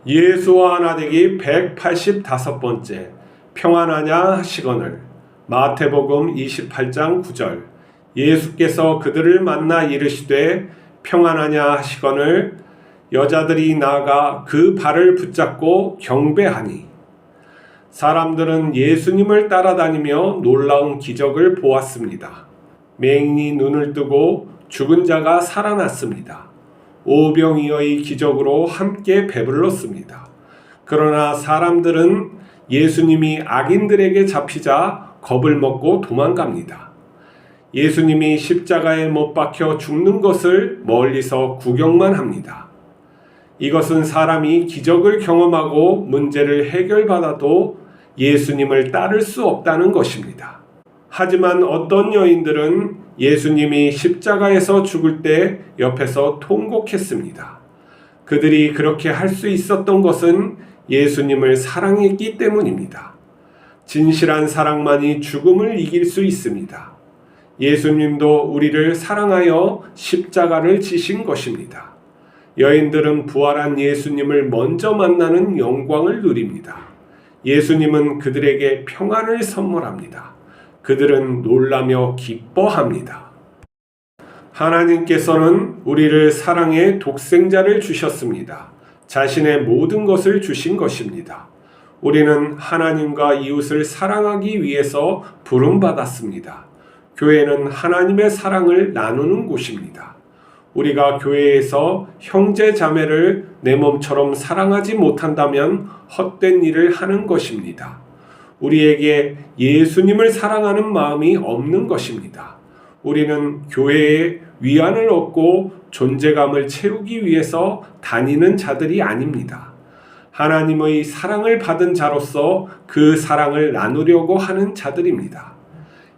예수와 하나 되기 185번째 평안하냐 하시거늘. 마태복음 28장 9절. 예수께서 그들을 만나 이르시되 평안하냐 하시거늘 여자들이 나아가 그 발을 붙잡고 경배하니. 사람들은 예수님을 따라다니며 놀라운 기적을 보았습니다. 맹인이 눈을 뜨고 죽은 자가 살아났습니다. 오병이어의 기적으로 함께 배불렀습니다. 그러나 사람들은 예수님이 악인들에게 잡히자 겁을 먹고 도망갑니다. 예수님이 십자가에 못 박혀 죽는 것을 멀리서 구경만 합니다. 이것은 사람이 기적을 경험하고 문제를 해결받아도 예수님을 따를 수 없다는 것입니다. 하지만 어떤 여인들은 예수님이 십자가에서 죽을 때 옆에서 통곡했습니다. 그들이 그렇게 할 수 있었던 것은 예수님을 사랑했기 때문입니다. 진실한 사랑만이 죽음을 이길 수 있습니다. 예수님도 우리를 사랑하여 십자가를 지신 것입니다. 여인들은 부활한 예수님을 먼저 만나는 영광을 누립니다. 예수님은 그들에게 평안을 선물합니다. 그들은 놀라며 기뻐합니다. 하나님께서는 우리를 사랑해 독생자를 주셨습니다. 자신의 모든 것을 주신 것입니다. 우리는 하나님과 이웃을 사랑하기 위해서 부름받았습니다. 교회는 하나님의 사랑을 나누는 곳입니다. 우리가 교회에서 형제 자매를 내 몸처럼 사랑하지 못한다면 헛된 일을 하는 것입니다. 우리에게 예수님을 사랑하는 마음이 없는 것입니다. 우리는 교회에 위안을 얻고 존재감을 채우기 위해서 다니는 자들이 아닙니다. 하나님의 사랑을 받은 자로서 그 사랑을 나누려고 하는 자들입니다.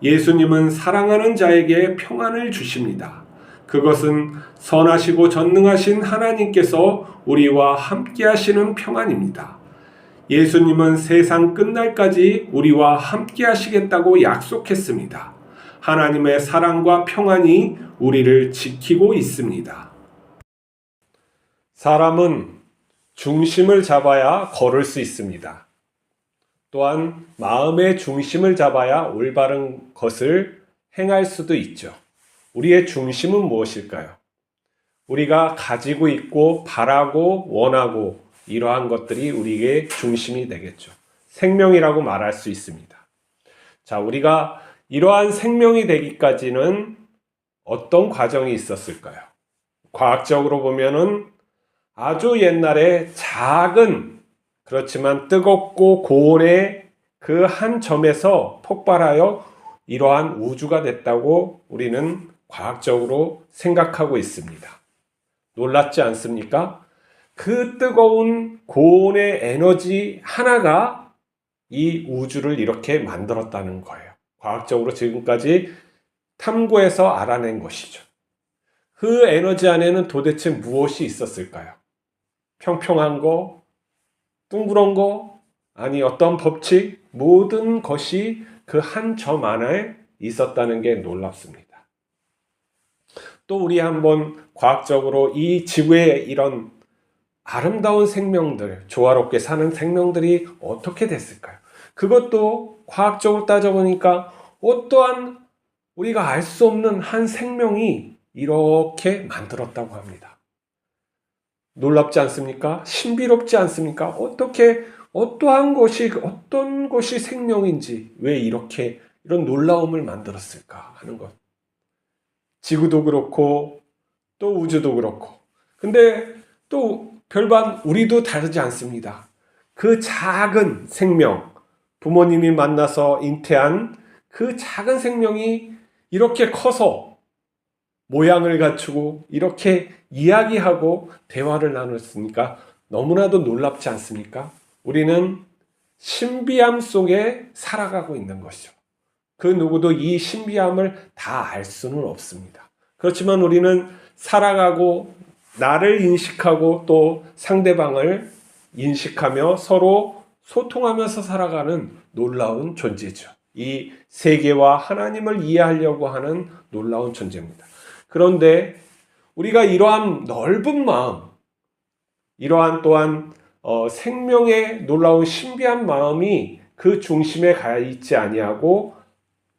예수님은 사랑하는 자에게 평안을 주십니다. 그것은 선하시고 전능하신 하나님께서 우리와 함께 하시는 평안입니다. 예수님은 세상 끝날까지 우리와 함께 하시겠다고 약속했습니다. 하나님의 사랑과 평안이 우리를 지키고 있습니다. 사람은 중심을 잡아야 걸을 수 있습니다. 또한 마음의 중심을 잡아야 올바른 것을 행할 수도 있죠. 우리의 중심은 무엇일까요? 우리가 가지고 있고 바라고 원하고 이러한 것들이 우리의 중심이 되겠죠. 생명이라고 말할 수 있습니다. 자, 우리가 이러한 생명이 되기까지는 어떤 과정이 있었을까요? 과학적으로 보면은 아주 옛날에 작은, 그렇지만 뜨겁고 고온의 그 한 점에서 폭발하여 이러한 우주가 됐다고 우리는 과학적으로 생각하고 있습니다. 놀랍지 않습니까? 그 뜨거운 고온의 에너지 하나가 이 우주를 이렇게 만들었다는 거예요. 과학적으로 지금까지 탐구해서 알아낸 것이죠. 그 에너지 안에는 도대체 무엇이 있었을까요? 평평한 거, 둥그런 거, 아니 어떤 법칙, 모든 것이 그 한 점 안에 있었다는 게 놀랍습니다. 또 우리 한번 과학적으로 이 지구에 이런 아름다운 생명들, 조화롭게 사는 생명들이 어떻게 됐을까요? 그것도 과학적으로 따져보니까 어떠한 우리가 알 수 없는 한 생명이 이렇게 만들었다고 합니다. 놀랍지 않습니까? 신비롭지 않습니까? 어떻게 어떤 것이 생명인지 왜 이렇게 이런 놀라움을 만들었을까 하는 것. 지구도 그렇고 또 우주도 그렇고. 근데 또 별반 우리도 다르지 않습니다. 그 작은 생명, 부모님이 만나서 잉태한 그 작은 생명이 이렇게 커서 모양을 갖추고 이렇게 이야기하고 대화를 나눴으니까 너무나도 놀랍지 않습니까? 우리는 신비함 속에 살아가고 있는 것이죠. 그 누구도 이 신비함을 다 알 수는 없습니다. 그렇지만 우리는 살아가고 나를 인식하고 또 상대방을 인식하며 서로 소통하면서 살아가는 놀라운 존재죠. 이 세계와 하나님을 이해하려고 하는 놀라운 존재입니다. 그런데 우리가 이러한 넓은 마음, 이러한 또한 생명의 놀라운 신비한 마음이 그 중심에 가 있지 아니하고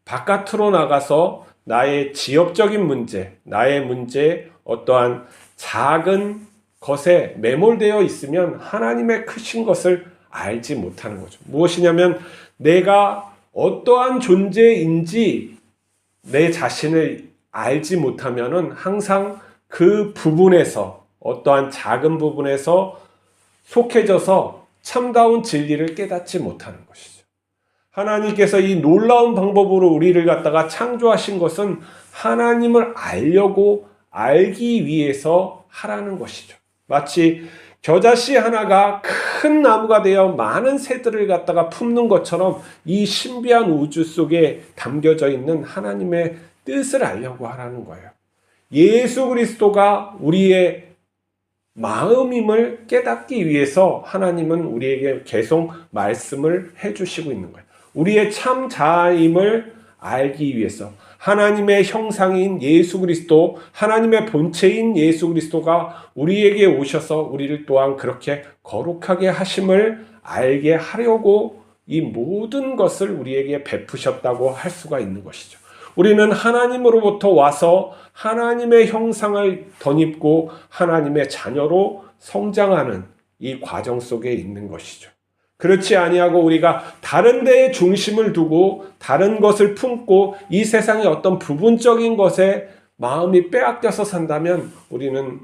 바깥으로 나가서 나의 지역적인 문제, 나의 문제, 어떠한 작은 것에 매몰되어 있으면 하나님의 크신 것을 알지 못하는 거죠. 무엇이냐면 내가 어떠한 존재인지 내 자신을 알지 못하면은 항상 그 부분에서 어떠한 작은 부분에서 속해져서 참다운 진리를 깨닫지 못하는 것이죠. 하나님께서 이 놀라운 방법으로 우리를 갖다가 창조하신 것은 하나님을 알기 위해서 하라는 것이죠. 마치 겨자씨 하나가 큰 나무가 되어 많은 새들을 갖다가 품는 것처럼 이 신비한 우주 속에 담겨져 있는 하나님의 뜻을 알려고 하라는 거예요. 예수 그리스도가 우리의 마음임을 깨닫기 위해서 하나님은 우리에게 계속 말씀을 해주시고 있는 거예요. 우리의 참 자아임을 알기 위해서 하나님의 형상인 예수 그리스도, 하나님의 본체인 예수 그리스도가 우리에게 오셔서 우리를 또한 그렇게 거룩하게 하심을 알게 하려고 이 모든 것을 우리에게 베푸셨다고 할 수가 있는 것이죠. 우리는 하나님으로부터 와서 하나님의 형상을 덧입고 하나님의 자녀로 성장하는 이 과정 속에 있는 것이죠. 그렇지 아니하고 우리가 다른 데에 중심을 두고 다른 것을 품고 이 세상의 어떤 부분적인 것에 마음이 빼앗겨서 산다면 우리는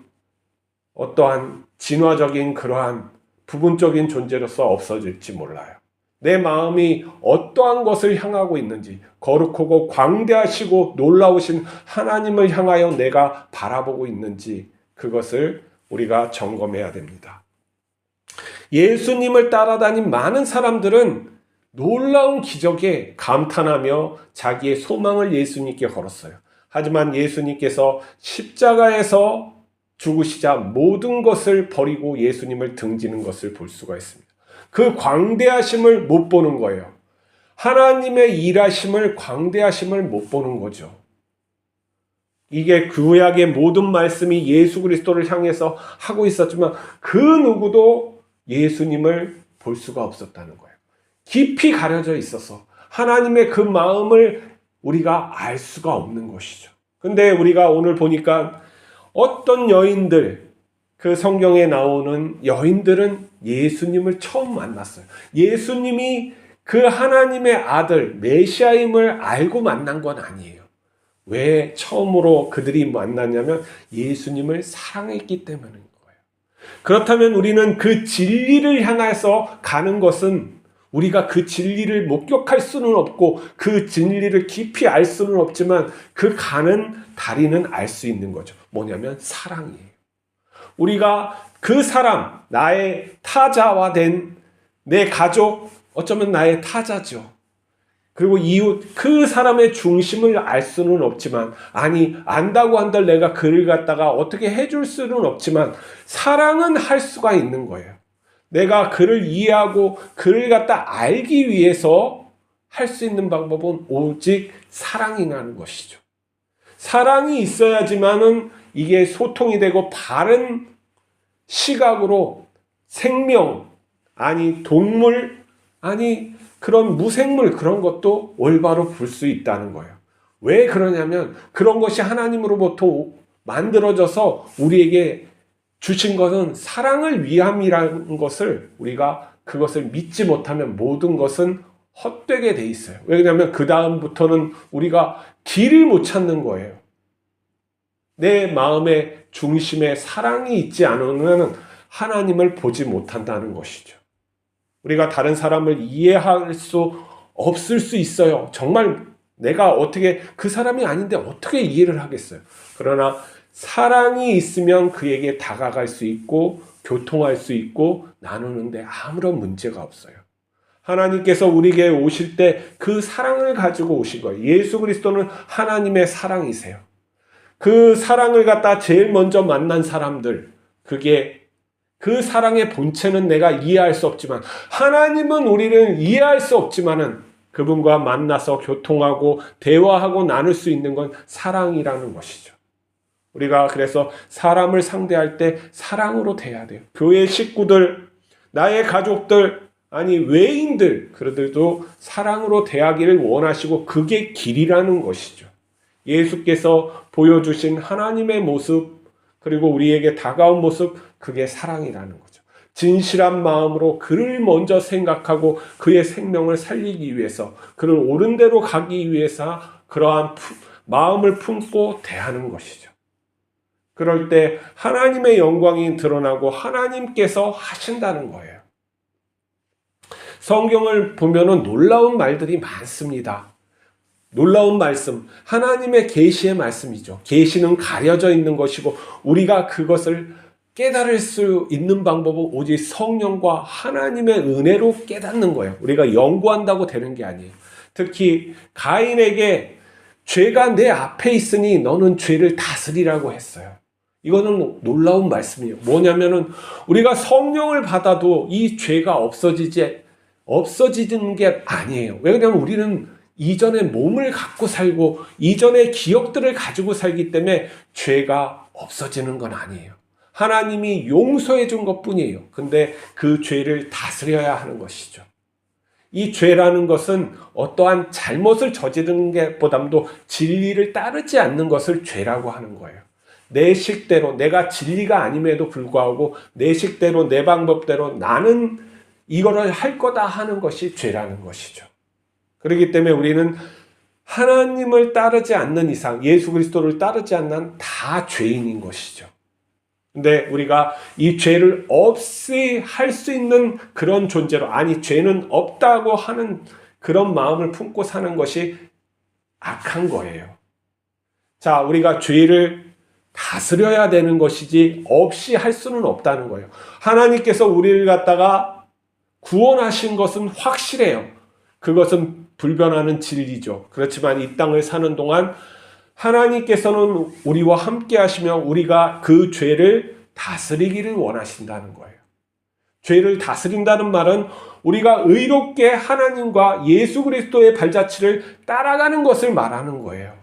어떠한 진화적인 그러한 부분적인 존재로서 없어질지 몰라요. 내 마음이 어떠한 것을 향하고 있는지, 거룩하고 광대하시고 놀라우신 하나님을 향하여 내가 바라보고 있는지 그것을 우리가 점검해야 됩니다. 예수님을 따라다닌 많은 사람들은 놀라운 기적에 감탄하며 자기의 소망을 예수님께 걸었어요. 하지만 예수님께서 십자가에서 죽으시자 모든 것을 버리고 예수님을 등지는 것을 볼 수가 있습니다. 그 광대하심을 못 보는 거예요. 하나님의 일하심을, 광대하심을 못 보는 거죠. 이게 구약의 모든 말씀이 예수 그리스도를 향해서 하고 있었지만 그 누구도 예수님을 볼 수가 없었다는 거예요. 깊이 가려져 있어서 하나님의 그 마음을 우리가 알 수가 없는 것이죠. 근데 우리가 오늘 보니까 어떤 여인들, 그 성경에 나오는 여인들은 예수님을 처음 만났어요. 예수님이 그 하나님의 아들 메시아임을 알고 만난 건 아니에요. 왜 처음으로 그들이 만났냐면 예수님을 사랑했기 때문인 거예요. 그렇다면 우리는 그 진리를 향해서 가는 것은 우리가 그 진리를 목격할 수는 없고 그 진리를 깊이 알 수는 없지만 그 가는 다리는 알 수 있는 거죠. 뭐냐면 사랑이에요. 우리가 그 사람, 나의 타자화된 내 가족, 어쩌면 나의 타자죠. 그리고 이웃, 그 사람의 중심을 알 수는 없지만, 아니 안다고 한들 내가 그를 갖다가 어떻게 해줄 수는 없지만 사랑은 할 수가 있는 거예요. 내가 그를 이해하고 그를 갖다 알기 위해서 할 수 있는 방법은 오직 사랑이라는 것이죠. 사랑이 있어야지만은 이게 소통이 되고 바른 시각으로 생명, 아니 동물, 아니 그런 무생물 그런 것도 올바로 볼 수 있다는 거예요. 왜 그러냐면 그런 것이 하나님으로부터 만들어져서 우리에게 주신 것은 사랑을 위함이라는 것을 우리가 그것을 믿지 못하면 모든 것은 헛되게 돼 있어요. 왜냐하면 그 다음부터는 우리가 길을 못 찾는 거예요. 내 마음의 중심에 사랑이 있지 않으면 하나님을 보지 못한다는 것이죠. 우리가 다른 사람을 이해할 수 없을 수 있어요. 정말 내가 어떻게 그 사람이 아닌데 어떻게 이해를 하겠어요. 그러나 사랑이 있으면 그에게 다가갈 수 있고 교통할 수 있고 나누는데 아무런 문제가 없어요. 하나님께서 우리에게 오실 때 그 사랑을 가지고 오신 거예요. 예수 그리스도는 하나님의 사랑이세요. 그 사랑을 갖다 제일 먼저 만난 사람들, 그게 그 사랑의 본체는 내가 이해할 수 없지만 하나님은 우리를 이해할 수 없지만은 그분과 만나서 교통하고 대화하고 나눌 수 있는 건 사랑이라는 것이죠. 우리가 그래서 사람을 상대할 때 사랑으로 대해야 돼요. 교회 식구들, 나의 가족들, 아니 외인들, 그들도 사랑으로 대하기를 원하시고 그게 길이라는 것이죠. 예수께서 보여주신 하나님의 모습, 그리고 우리에게 다가온 모습, 그게 사랑이라는 거죠. 진실한 마음으로 그를 먼저 생각하고 그의 생명을 살리기 위해서, 그를 옳은 대로 가기 위해서 그러한 마음을 품고 대하는 것이죠. 그럴 때 하나님의 영광이 드러나고 하나님께서 하신다는 거예요. 성경을 보면은 놀라운 말들이 많습니다. 놀라운 말씀, 하나님의 계시의 말씀이죠. 계시는 가려져 있는 것이고 우리가 그것을 깨달을 수 있는 방법은 오직 성령과 하나님의 은혜로 깨닫는 거예요. 우리가 연구한다고 되는 게 아니에요. 특히 가인에게 죄가 내 앞에 있으니 너는 죄를 다스리라고 했어요. 이거는 놀라운 말씀이에요. 뭐냐면은 우리가 성령을 받아도 이 죄가 없어지는 게 아니에요. 왜냐하면 우리는 이전의 몸을 갖고 살고 이전의 기억들을 가지고 살기 때문에 죄가 없어지는 건 아니에요. 하나님이 용서해 준 것뿐이에요. 근데 그 죄를 다스려야 하는 것이죠. 이 죄라는 것은 어떠한 잘못을 저지르는 것보다도 진리를 따르지 않는 것을 죄라고 하는 거예요. 내 식대로, 내가 진리가 아님에도 불구하고 내 식대로, 내 방법대로 나는 이거를 할 거다 하는 것이 죄라는 것이죠. 그렇기 때문에 우리는 하나님을 따르지 않는 이상, 예수 그리스도를 따르지 않는 다 죄인인 것이죠. 근데 우리가 이 죄를 없이 할 수 있는 그런 존재로, 아니 죄는 없다고 하는 그런 마음을 품고 사는 것이 악한 거예요. 자, 우리가 죄를 다스려야 되는 것이지 없이 할 수는 없다는 거예요. 하나님께서 우리를 갖다가 구원하신 것은 확실해요. 그것은 불변하는 진리죠. 그렇지만 이 땅을 사는 동안 하나님께서는 우리와 함께 하시며 우리가 그 죄를 다스리기를 원하신다는 거예요. 죄를 다스린다는 말은 우리가 의롭게 하나님과 예수 그리스도의 발자취를 따라가는 것을 말하는 거예요.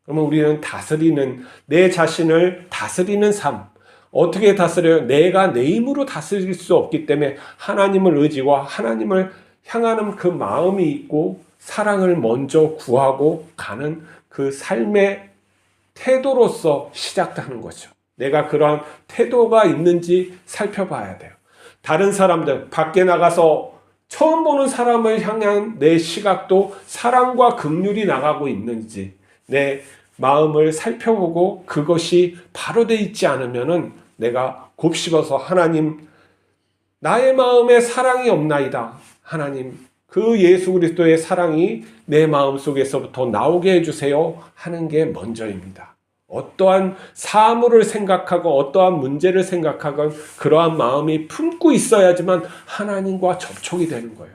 그러면 우리는 다스리는, 내 자신을 다스리는 삶. 어떻게 다스려요? 내가 내 힘으로 다스릴 수 없기 때문에 하나님을 의지와 하나님을 향하는 그 마음이 있고 사랑을 먼저 구하고 가는 그 삶의 태도로서 시작하는 거죠. 내가 그러한 태도가 있는지 살펴봐야 돼요. 다른 사람들, 밖에 나가서 처음 보는 사람을 향한 내 시각도 사랑과 긍휼이 나가고 있는지 내 마음을 살펴보고 그것이 바로 돼 있지 않으면은 내가 곱씹어서 하나님, 나의 마음에 사랑이 없나이다. 하나님, 그 예수 그리스도의 사랑이 내 마음속에서부터 나오게 해주세요 하는 게 먼저입니다. 어떠한 사물을 생각하고 어떠한 문제를 생각하건 그러한 마음이 품고 있어야지만 하나님과 접촉이 되는 거예요.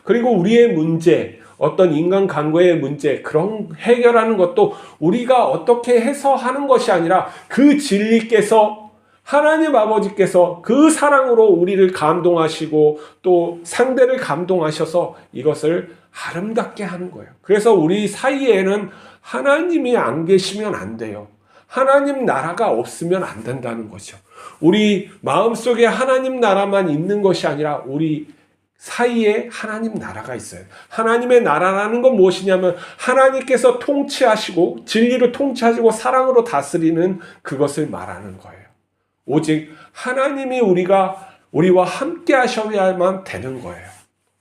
그리고 우리의 문제, 어떤 인간관계의 문제, 그런 해결하는 것도 우리가 어떻게 해서 하는 것이 아니라 그 진리께서, 하나님 아버지께서 그 사랑으로 우리를 감동하시고 또 상대를 감동하셔서 이것을 아름답게 하는 거예요. 그래서 우리 사이에는 하나님이 안 계시면 안 돼요. 하나님 나라가 없으면 안 된다는 거죠. 우리 마음속에 하나님 나라만 있는 것이 아니라 우리 사이에 하나님 나라가 있어요. 하나님의 나라라는 건 무엇이냐면 하나님께서 통치하시고 진리로 통치하시고 사랑으로 다스리는 그것을 말하는 거예요. 오직 하나님이 우리와 함께 하셔야만 되는 거예요.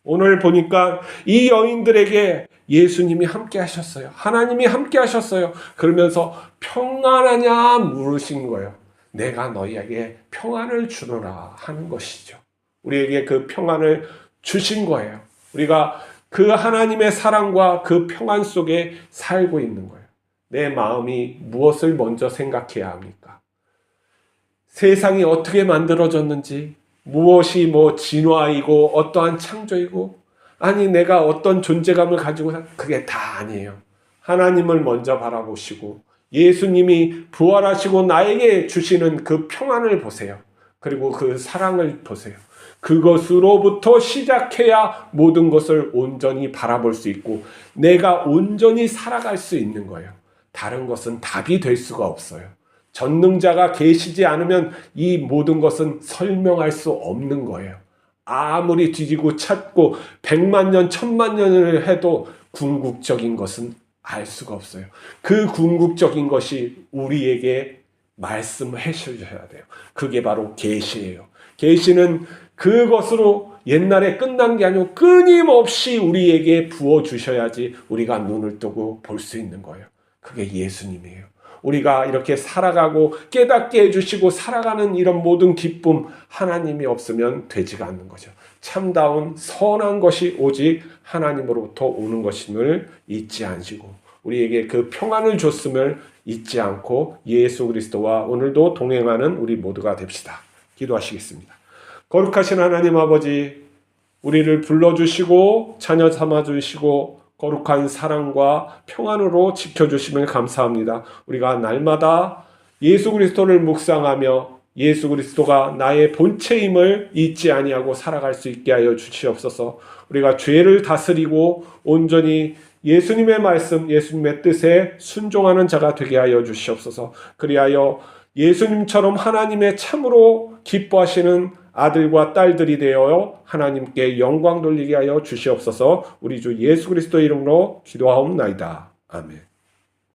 오늘 보니까 이 여인들에게 예수님이 함께 하셨어요. 하나님이 함께 하셨어요. 그러면서 평안하냐 물으신 거예요. 내가 너희에게 평안을 주노라 하는 것이죠. 우리에게 그 평안을 주신 거예요. 우리가 그 하나님의 사랑과 그 평안 속에 살고 있는 거예요. 내 마음이 무엇을 먼저 생각해야 합니까? 세상이 어떻게 만들어졌는지, 무엇이 진화이고 어떠한 창조이고, 아니 내가 어떤 존재감을 가지고 그게 다 아니에요. 하나님을 먼저 바라보시고 예수님이 부활하시고 나에게 주시는 그 평안을 보세요. 그리고 그 사랑을 보세요. 그것으로부터 시작해야 모든 것을 온전히 바라볼 수 있고 내가 온전히 살아갈 수 있는 거예요. 다른 것은 답이 될 수가 없어요. 전능자가 계시지 않으면 이 모든 것은 설명할 수 없는 거예요. 아무리 뒤지고 찾고 100만 년, 1000만 년을 해도 궁극적인 것은 알 수가 없어요. 그 궁극적인 것이 우리에게 말씀해 주셔야 돼요. 그게 바로 계시예요. 계시는 그것으로 옛날에 끝난 게 아니고 끊임없이 우리에게 부어주셔야지 우리가 눈을 뜨고 볼 수 있는 거예요. 그게 예수님이에요. 우리가 이렇게 살아가고 깨닫게 해주시고 살아가는 이런 모든 기쁨, 하나님이 없으면 되지가 않는 거죠. 참다운 선한 것이 오직 하나님으로부터 오는 것임을 잊지 않으시고 우리에게 그 평안을 줬음을 잊지 않고 예수 그리스도와 오늘도 동행하는 우리 모두가 됩시다. 기도하시겠습니다. 거룩하신 하나님 아버지, 우리를 불러주시고 자녀 삼아주시고 거룩한 사랑과 평안으로 지켜주심을 감사합니다. 우리가 날마다 예수 그리스도를 묵상하며 예수 그리스도가 나의 본체임을 잊지 아니하고 살아갈 수 있게 하여 주시옵소서. 우리가 죄를 다스리고 온전히 예수님의 말씀, 예수님의 뜻에 순종하는 자가 되게 하여 주시옵소서. 그리하여 예수님처럼 하나님의 참으로 기뻐하시는 아들과 딸들이 되어 하나님께 영광 돌리게 하여 주시옵소서. 우리 주 예수 그리스도의 이름으로 기도하옵나이다. 아멘.